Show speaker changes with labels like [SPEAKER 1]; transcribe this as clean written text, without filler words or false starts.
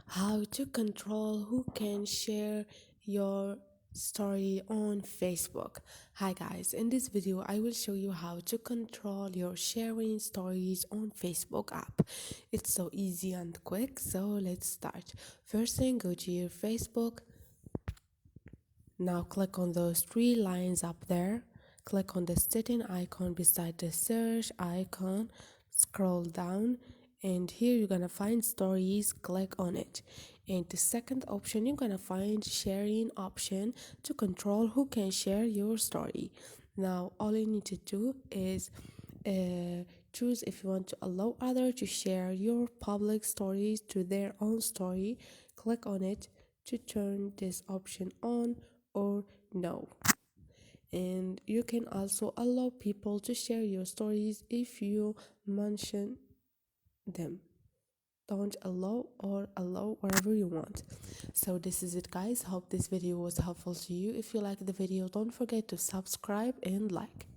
[SPEAKER 1] How to control who can share your story on Facebook. Hi guys, in this video I will show you how to control your sharing stories on Facebook app. It's so easy and quick, so let's start. First thing, go to your Facebook. Now click on those three lines up there. Click on the setting icon beside the search icon. Scroll down and here you're gonna find stories. Click on it. And the second option, you're gonna find sharing option to control who can share your story. Now all you need to do is choose if you want to allow others to share your public stories to their own story. Click on it to turn this option on or no. And you can also allow people to share your stories if you mention them. Don't allow or allow wherever you want. So this is it guys, hope this video was helpful to you. If you like the video, don't forget to subscribe and like.